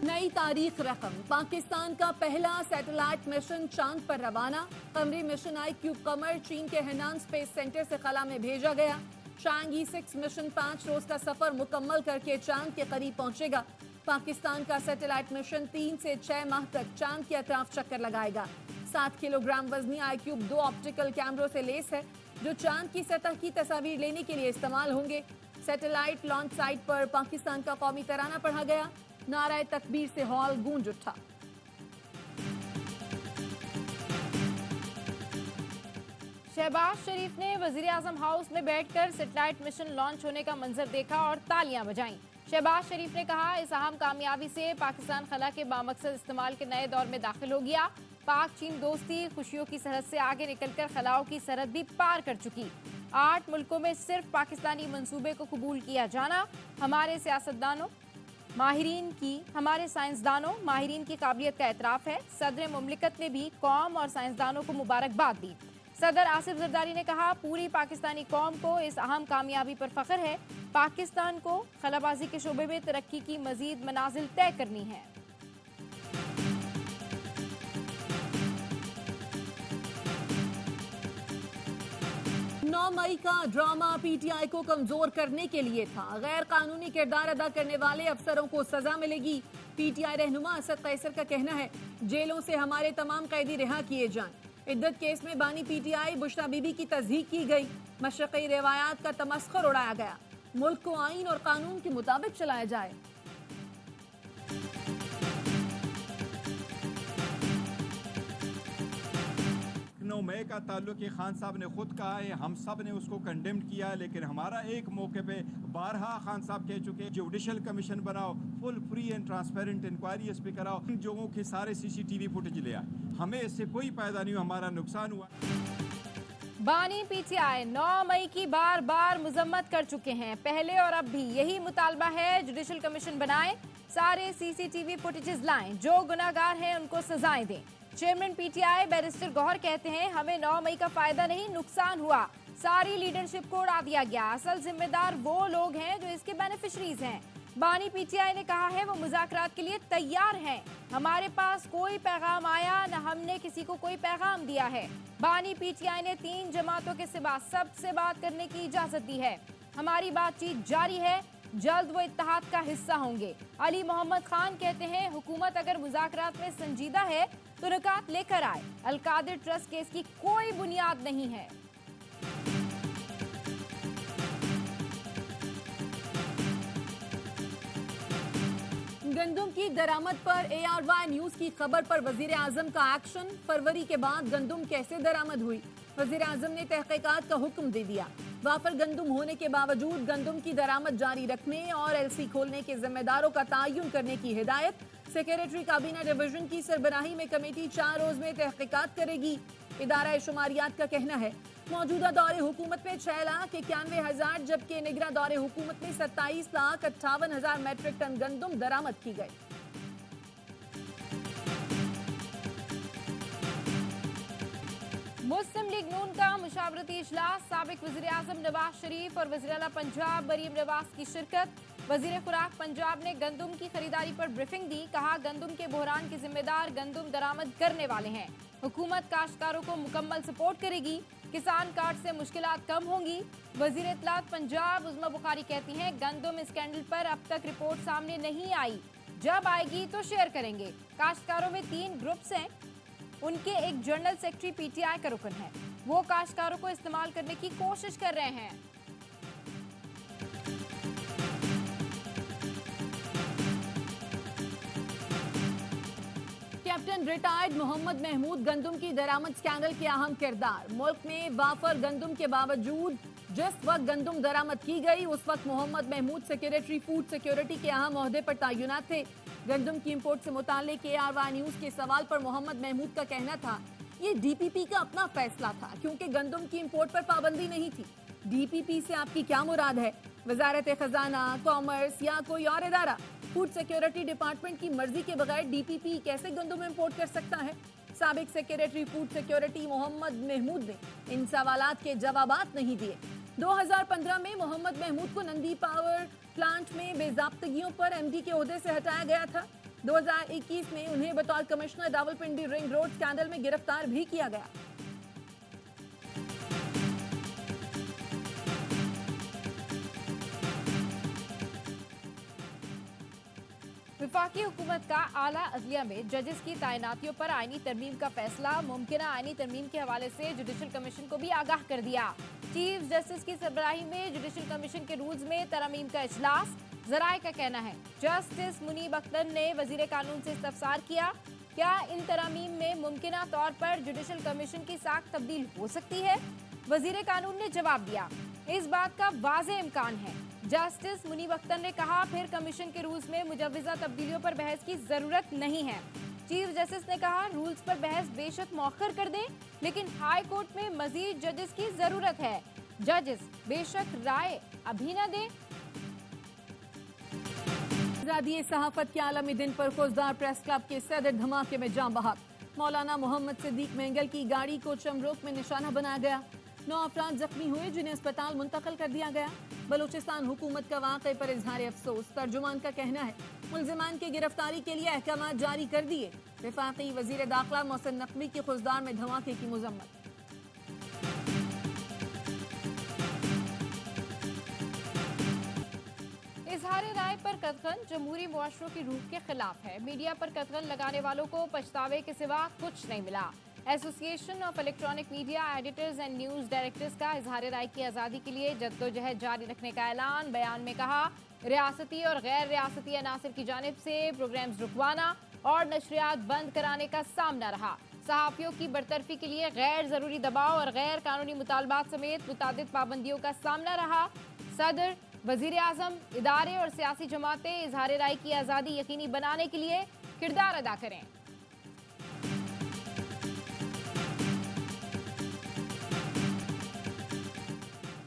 नई तारीख रकम। पाकिस्तान का पहला सैटेलाइट मिशन चांद पर रवाना। कमरी मिशन IQ कमर चीन के हेनान स्पेस सेंटर से खला में भेजा गया। चांग E6 मिशन 5 रोज का सफर मुकम्मल करके चांद के करीब पहुंचेगा। पाकिस्तान का सैटेलाइट मिशन 3 से 6 माह तक चांद के अतराफ चक्कर लगाएगा। 7 किलोग्राम वजनी iCube 2 ऑप्टिकल कैमरों से लेस है जो चांद की सतह की तस्वीर लेने के लिए इस्तेमाल होंगे। सैटेलाइट लॉन्च साइट पर पाकिस्तान का कौमी तराना पढ़ा गया। नाराए तकबीर से हॉल गूंज उठा। शहबाज शरीफ ने वजीर आजम हाउस में बैठकर सैटेलाइट मिशन लॉन्च होने का मंजर देखा और तालियां बजाईं। शहबाज शरीफ ने कहा, इस अहम कामयाबी से पाकिस्तान खला के बामकसद इस्तेमाल के नए दौर में दाखिल हो गया। पाक चीन दोस्ती खुशियों की सरहद से आगे निकलकर खलाओं की सरहद भी पार कर चुकी। 8 मुल्कों में सिर्फ पाकिस्तानी मंसूबे को कबूल किया जाना हमारे सियासतदानों, माहिरीन की, हमारे साइंसदानों, माहिरीन की काबिलियत का एतराफ़ है। सदर मुमलिकत ने भी कौम और साइंसदानों को मुबारकबाद दी। सदर आसिफ जरदारी ने कहा, पूरी पाकिस्तानी कौम को इस अहम कामयाबी पर फख्र है। पाकिस्तान को खलाबाजी के शोबे में तरक्की की मजीद मनाजिल तय करनी है। 9 मई का ड्रामा PTI को कमजोर करने के लिए था। गैर कानूनी किरदार अदा करने वाले अफसरों को सजा मिलेगी। PTI रहनुमा असद कैसर का कहना है, जेलों से हमारे तमाम कैदी रिहा किए जाएं। इद्दत केस में बानी PTI बुशरा बीबी की तस्दीक की गई। मशरक़ी रिवायात का तमस्खुर उड़ाया गया। मुल्क को आइन और कानून के मुताबिक चलाया जाए। मई का ताल्लुक खान साहब ने खुद कहा है, हम सब ने उसको कंडेम किया, लेकिन हमारा एक मौके पे बारहा खान साहब कह चुके, जुडिशल कमीशन बनाओ, full free and transparent inquiry इस पे कराओ, इन लोगों के सारे CCTV फुटेज ले आए। हमें इससे कोई फायदा नहीं हुआ, हमारा नुकसान हुआ। बानी PTI 9 मई की बार बार मजम्मत कर चुके हैं। पहले और अब भी यही मुतालबा है, जुडिशल कमीशन बनाएं, सारे CCTV फुटेजेस लाएं, जो गुनाहगार हैं उनको सजाएं दें। चेयरमैन PTI बैरिस्टर गौहर कहते हैं, हमें 9 मई का फायदा नहीं नुकसान हुआ। सारी लीडरशिप को उड़ा दिया गया। असल जिम्मेदार वो लोग हैं जो इसके बेनिफिशरीज हैं। बानी PTI ने कहा है वो मुज़ाकरात के लिए तैयार हैं। हमारे पास कोई पैगाम आया न हमने किसी को कोई पैगाम दिया है। बानी PTI ने 3 जमातों के सिवा सबसे बात करने की इजाजत दी है। हमारी बातचीत जारी है, जल्द वो इत्तेहाद का हिस्सा होंगे। अली मोहम्मद खान कहते हैं, हुकूमत अगर मुज़ाकरात में संजीदा है तो निकात लेकर आए। अलकादिर ट्रस्ट केस की कोई बुनियाद नहीं है। गंदुम की दरामद पर ARY न्यूज की खबर पर वजीर आजम का एक्शन। फरवरी के बाद गंदुम कैसे दरामद हुई, वजीर आजम ने तहकीकात का हुक्म दे दिया। वाफर गंदुम होने के बावजूद गंदुम की दरामद जारी रखने और LC खोलने के जिम्मेदारों का तयन करने की हिदायत। सेक्रेटरी काबीना डिवीजन की सरबराही में कमेटी 4 रोज में तहकीकात करेगी। इदारा शुमारियात का कहना है, मौजूदा दौरे हुकूमत में 6,91,000 जबकि निगरां दौरे हुकूमत में 27,58,000 मैट्रिक टन गंदुम दरामद की गई। मुस्लिम लीग नून का मुशावरती इजलास, साबिक वज़ीर आज़म नवाज शरीफ और वज़ीर आला पंजाब मरीम नवाज की शिरकत। वज़ीर खुराक पंजाब ने गंदुम की खरीदारी पर ब्रीफिंग दी। कहा, गंदुम के बहरान के जिम्मेदार गंदुम दरामद करने वाले हैं। हुकूमत काश्तकारों को मुकम्मल सपोर्ट करेगी। किसान कार्ड से मुश्किलात कम होंगी। वज़ीर इत्तलात पंजाब उज़्मा बुखारी कहती हैं, गंदुम स्कैंडल पर अब तक रिपोर्ट सामने नहीं आई, जब आएगी तो शेयर करेंगे। काश्तकारों में 3 ग्रुप्स हैं, उनके एक जनरल सेक्रेटरी PTI का रुकन है। वो काश्तकारों को इस्तेमाल करने की कोशिश कर रहे हैं। कैप्टन रिटायर्ड मोहम्मद महमूद गंदुम की दरामद स्कैंडल के अहम किरदार। मुल्क में वाफर गंदुम के बावजूद जिस वक्त गंदुम दरामद की गई उस वक्त Mohammad Mahmood secretary food security के अहम ओहदे पर तैनात थे। गंदुम की इंपोर्ट से मुताल्लिक ARY न्यूज के सवाल पर मोहम्मद महमूद का कहना था, ये DPP का अपना फैसला था क्योंकि गंदुम की इंपोर्ट पर पाबंदी नहीं थी। DPP से आपकी क्या मुराद है? वजारत खजाना, कॉमर्स या कोई और इदारा? फूड सिक्योरिटी डिपार्टमेंट की मर्जी के बगैर DPP कैसे गंदुम इंपोर्ट कर सकता है? साबिक secretary food security Mohammad Mahmood ने इन सवालात के जवाबात नहीं दिए। 2015 में मोहम्मद महमूद को नंदी पावर प्लांट में बेजाब्तगियों पर MD के ओहदे से हटाया गया था। 2021 में उन्हें बतौर commissioner Rawalpindi ring road scandal में गिरफ्तार भी किया गया। वफाकी हुकूमत का आला अदलिया में जजेस की तैनातियों पर आईनी तरमीम का फैसला। मुमकिना आईनी तरमीम के हवाले से जुडिशल कमीशन को भी आगाह कर दिया। चीफ जस्टिस की सरबराही में जुडिशल कमीशन के रूल्स में तरमीम का इजलास। जराए का कहना है जस्टिस मुनीब अख्तर ने वजीर कानून से इस्तफसार किया, क्या इन तरमीम में मुमकिना तौर पर जुडिशल कमीशन की साख तब्दील हो सकती है? वजीर कानून ने जवाब दिया, इस बात का वाज़ेह इम्कान है। जस्टिस मुनीब अख्तर ने कहा, फिर कमीशन के रूल्स में मुजव्वज़ा तब्दीलियों पर बहस की जरूरत नहीं है। चीफ जस्टिस ने कहा, रूल्स पर बहस बेशक मौखर कर दें, लेकिन हाई कोर्ट में मजीद जजेस की जरूरत है। जजेस बेशक राय अभी न दें। आज़ादी सहाफत के आलमी दिन पर फौजदार प्रेस क्लब के सदर धमाके में जान बहक। मौलाना मोहम्मद सिद्दीक मेंगल की गाड़ी को चमरोक में निशाना बनाया गया। 9 अफराद जख्मी हुए जिन्हें अस्पताल मुंतकिल कर दिया गया। बलूचिस्तान हुकूमत का वाक़े पर इजहार अफसोस। तर्जुमान का कहना है मुल्जिमान की गिरफ्तारी के लिए अहकाम जारी कर दिए। वफाकी वजीर दाखिला मोहसिन नकवी की फौजदार में धमाके की मजम्मत। इजहार राय पर कतगन जमहूरी मुआशरों की रूह के खिलाफ है। मीडिया पर कतगन लगाने वालों को पछतावे के सिवा कुछ नहीं मिला। Association of electronic media editors and news directors का इजहार राय की आज़ादी के लिए जद्दोजहद जारी रखने का ऐलान। बयान में कहा, रियासती और गैर रियासती अनासर की जानिब से प्रोग्राम्स रुकवाना और नशरियात बंद कराने का सामना रहा। सहाफ़ियों की बरतरफी के लिए गैर ज़रूरी दबाव और गैर कानूनी मुतालबात समेत मुतादिद पाबंदियों का सामना रहा। सदर, वज़ीर आज़म, इदारे और सियासी जमातें इजहार राय की आज़ादी यकीनी बनाने के लिए किरदार अदा करें।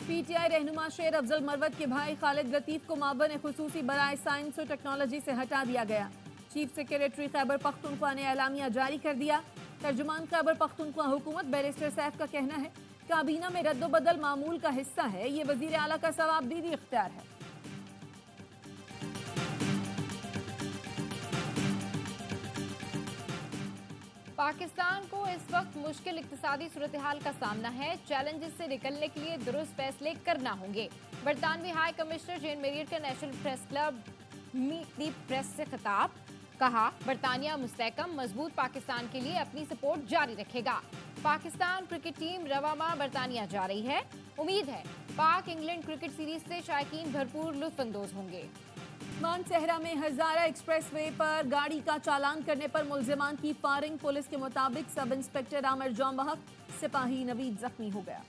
पीटीआई रहनुमा शेर अफजल मरवत के भाई खालिद लतीफ को मावन खुसूसी बराए साइंस और टेक्नोलॉजी से हटा दिया गया। चीफ सेक्रेटरी खैबर पख्तूनख्वा ने एलामिया जारी कर दिया। तर्जुमान खैबर पख्तूनख्वा हुकूमत बैरिस्टर सैफ का कहना है काबीना में रद्दोबदल मामूल का हिस्सा है। ये वजीर आला का सवाबदीदी इख्तियार है। पाकिस्तान को इस वक्त मुश्किल इक्तिसादी सूरत हाल का सामना है। चैलेंजेस से निकलने के लिए दुरुस्त फैसले करना होंगे। बरतानवी हाई कमिश्नर जेन मेरियट का नेशनल प्रेस क्लब मीट दी प्रेस से खिताब। कहा, बरतानिया मुस्तहकम मजबूत पाकिस्तान के लिए अपनी सपोर्ट जारी रखेगा। पाकिस्तान क्रिकेट टीम रवामा बरतानिया जा रही है। उम्मीद है पाक इंग्लैंड क्रिकेट सीरीज से शायकीन भरपूर लुत्फानंदोज होंगे। मानसहरा में हजारा एक्सप्रेस वे पर गाड़ी का चालान करने पर मुल्जिमान की फायरिंग। पुलिस के मुताबिक सब इंस्पेक्टर आमिर जान बहक, सिपाही नवीद जख्मी हो गया।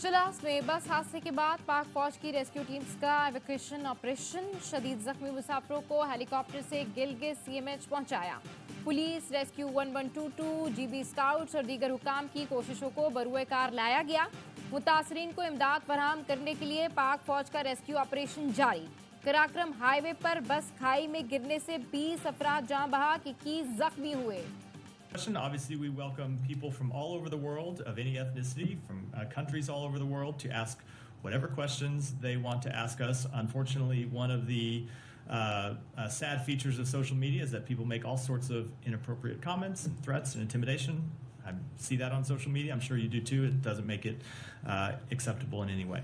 शिलास में बस हादसे के बाद पाक फौज की रेस्क्यू टीम्स का एवैक्यूएशन ऑपरेशन। शदीद जख्मी मुसाफिरों को हेलीकॉप्टर से गिलगित सीएमएच पहुंचाया। पुलिस, रेस्क्यू 1122, जीबी स्काउट्स और दीगर हुकाम की कोशिशों को बरूए कार लाया गया। मुतासरीन को इमदाद फराहम करने के लिए पाक फौज का रेस्क्यू ऑपरेशन जारी। कराक्रम हाईवे पर बस खाई में गिरने से 20 अफराद जान बहक, 21 जख्मी हुए। Obviously, we welcome people from all over the world, of any ethnicity, from countries all over the world, to ask whatever questions they want to ask us. Unfortunately, one of the sad features of social media is that people make all sorts of inappropriate comments and threats and intimidation. I see that on social media. I'm sure you do too. It doesn't make it acceptable in any way.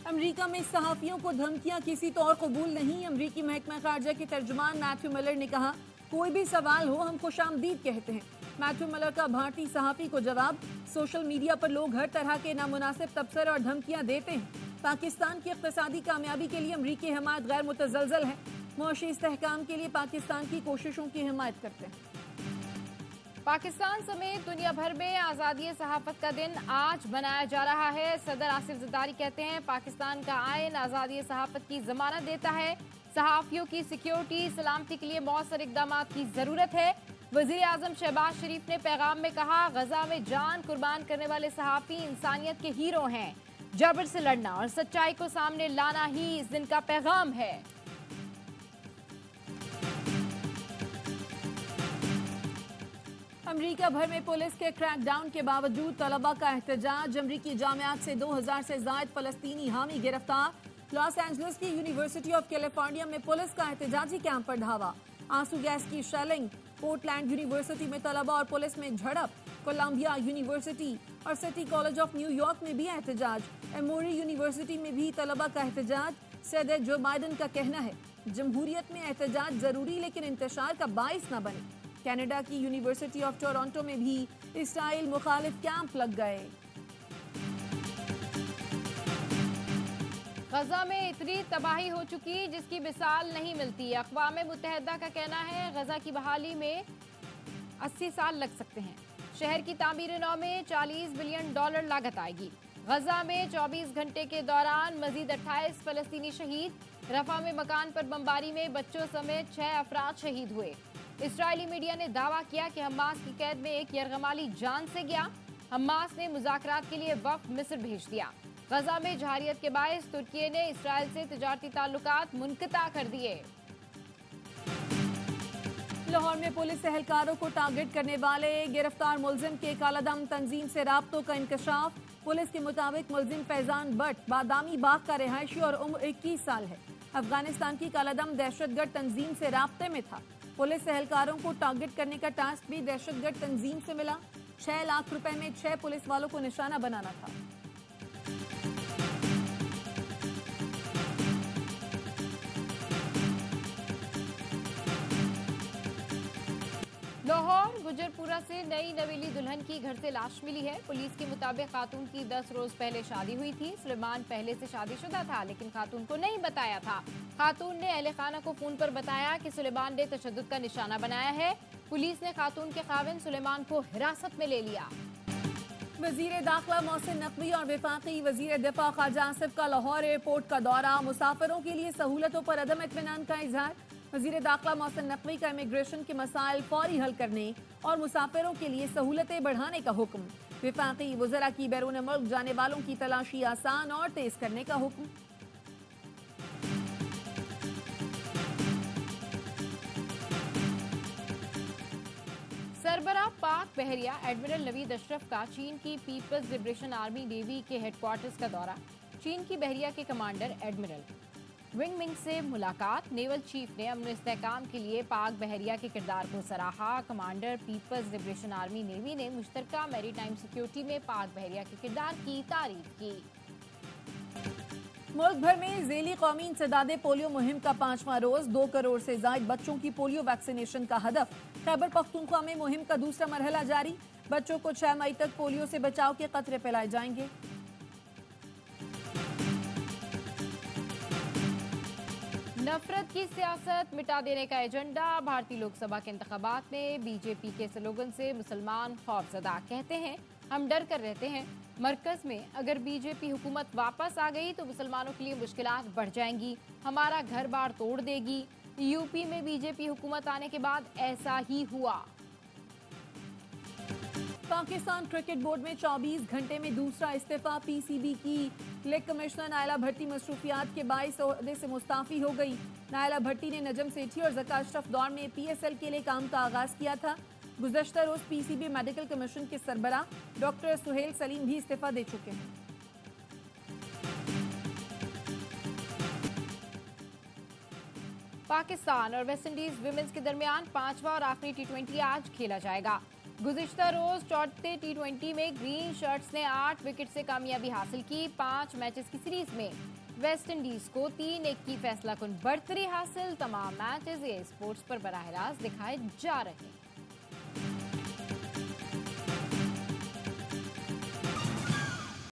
अमरीका में सहाफियों को धमकियां किसी तौर कबूल नहीं। अमरीकी महकमा खारजा के तर्जुमान मैथ्यू मिलर ने कहा, कोई भी सवाल हो हम खुशामदीद कहते हैं। मैथ्यू मिलर का भारतीय सहाफी को जवाब, सोशल मीडिया पर लोग हर तरह के नामुनासिब तबसरे और धमकियां देते हैं। पाकिस्तान की इक़्तिसादी कामयाबी के लिए अमरीकी हमायत गैर मुतज़लज़ल है। मुआशी इस्तेहकाम के लिए पाकिस्तान की कोशिशों की हिमायत करते हैं। पाकिस्तान समेत दुनिया भर में आज़ादी सहाफत का दिन आज मनाया जा रहा है। सदर आसिफ ज़रदारी कहते हैं, पाकिस्तान का आइन आज़ादी सहाफत की ज़मानत देता है। सहाफ़ियों की सिक्योरिटी सलामती के लिए मौसर इक़दामात की ज़रूरत है। वज़ीर आज़म शहबाज शरीफ ने पैगाम में कहा, गजा में जान कुर्बान करने वाले सहाफ़ी इंसानियत के हीरो हैं। जबर से लड़ना और सच्चाई को सामने लाना ही इस दिन का पैगाम है। अमरीका भर में पुलिस के क्रैकडाउन के बावजूद तलबा का एहतजाज। अमरीकी जामियात से 2000 से ज़ायद फ़लस्तीनी हामी गिरफ्तार। लॉस एंजलिस की यूनिवर्सिटी ऑफ कैलिफोर्निया में पुलिस का एहतजाजी कैंप पर धावा, आंसू गैस की शेलिंग, पोर्टलैंड यूनिवर्सिटी में तलबा और पुलिस में झड़प, कोलंबिया यूनिवर्सिटी और सिटी कॉलेज ऑफ न्यूयॉर्क में भी एहतजाज, एमोरी यूनिवर्सिटी में भी तलबा का एहतजाज। सदर जो बाइडन का कहना है जमहूरियत में एहतजाज जरूरी लेकिन इंतशार का बाइस न बने। कनाडा की यूनिवर्सिटी ऑफ टोरंटो में भी इसराइल मुखालिफ कैंप लग गए। गजा में इतनी तबाही हो चुकी जिसकी मिसाल नहीं मिलती। अक़वाम मुत्तहिदा का कहना है गजा की बहाली में 80 साल लग सकते हैं। शहर की तामीर नौ में $40 बिलियन लागत आएगी। गजा में 24 घंटे के दौरान मजीद 28 फलस्तीनी शहीद। रफा में मकान पर बमबारी में बच्चों समेत 6 अफराद शहीद हुए। इस्राएली मीडिया ने दावा किया कि हमास की कैद में एक यरगमाली जान से गया। हमास ने मुज़ाकरात के लिए वफ़द मिस्र भेज दिया। गजा में जहारियत के बायस तुर्की ने इसराइल से तिजारती ताल्लुकात मुनक़ता कर दिए। लाहौर में पुलिस एहलकारों को टारगेट करने वाले गिरफ्तार मुलजिम के कालादम तंजीम से राब्तों का इंकशाफ। पुलिस के मुताबिक मुलजिम फैजान भट्ट बादामी बाग का रिहायशी और उम्र 21 साल है। अफगानिस्तान की कालादम दहशतगर्द तंजीम से राब्ते में था। पुलिस एहलकारों को टारगेट करने का टास्क भी दहशतगर्द तंजीम से मिला। 6 लाख रुपए में 6 पुलिस वालों को निशाना बनाना था। लाहौर गुजरपुरा से नई नवेली दुल्हन की घर से लाश मिली है। पुलिस के मुताबिक खातून की 10 रोज पहले शादी हुई थी। सुलेमान पहले से शादीशुदा था लेकिन खातून को नहीं बताया था। खातून ने अहले खाना को फोन पर बताया कि सुलेमान ने तशद्दुद का निशाना बनाया है। पुलिस ने खातून के खाविंद सुलेमान को हिरासत में ले लिया। वजीर दाखिला मोहसिन नकवी और वफाकी वजीर दिफा ख्वाजा आसिफ का लाहौर एयरपोर्ट का दौरा। मुसाफिरों के लिए सहूलतों पर अदम इत्मीनान का इजहार। वजीर दाखिला मोहसिन नकवी का इमिग्रेशन के मसाइल फौरी हल करने और मुसाफिरों के लिए सहूलतें बढ़ाने का हुक्म। वफाकी वज़रा की बैरून मुल्क जाने वालों की तलाशी आसान और तेज करने का हुक्म। सरबराह पाक बहरिया एडमिरल नवीद अशरफ का चीन की पीपल्स लिबरेशन आर्मी नेवी के हेडक्वार्टर्स का दौरा। चीन की बहरिया के कमांडर एडमिरल विंग मिंग से मुलाकात। नेवल चीफ ने अमन इस्तेहकाम के लिए पाक बहरिया के किरदार को सराहा। Commander People's Liberation Army Navy ने मुश्तरका मैरीटाइम सिक्योरिटी में पाक बहरिया के किरदार की तारीफ की। मुल्क भर में ज़ेली कौमी इंसदादे पोलियो मुहिम का 5वां रोज 2 करोड़ से जायद बच्चों की पोलियो वैक्सीनेशन का हदफ। खैबर पख्तूनख्वा में मुहिम का दूसरा मरहला जारी। बच्चों को 6 मई तक पोलियो से बचाव के कतरे पिलाए जाएंगे। नफरत की सियासत मिटा देने का एजेंडा। भारतीय लोकसभा के इंतखाबात में बीजेपी के स्लोगन से मुसलमान खौफजदा। कहते हैं हम डर कर रहते हैं। मरकज में अगर बीजेपी हुकूमत वापस आ गई तो मुसलमानों के लिए मुश्किलात बढ़ जाएंगी, हमारा घर बार तोड़ देगी। यूपी में बीजेपी हुकूमत आने के बाद ऐसा ही हुआ। पाकिस्तान क्रिकेट बोर्ड में 24 घंटे में दूसरा इस्तीफा। पीसीबी की लीग कमिश्नर नायला भट्टी मसरूफियात के बाइस ओहदे से मुस्ताफी हो गई। नायला भट्टी ने नजम सेठी और ज़का अशरफ दौर में पीएसएल के लिए काम का आगाज किया था। गुज़श्ता रोज पीसीबी मेडिकल कमीशन के सरबराह डॉक्टर सुहेल सलीम भी इस्तीफा दे चुके हैं। पाकिस्तान और वेस्टइंडीज विमेंस के दरमियान 5वां और आखिरी टी20 आज खेला जाएगा। गुज़िश्ता रोज चौथे टी20 में ग्रीन शर्ट्स ने 8 विकेट से कामयाबी हासिल की। 5 मैचेस की सीरीज में वेस्टइंडीज को 3-1 की फैसला कुन बढ़तरी हासिल। तमाम मैचेस ये स्पोर्ट्स पर बराह रास्त दिखाए जा रहे हैं।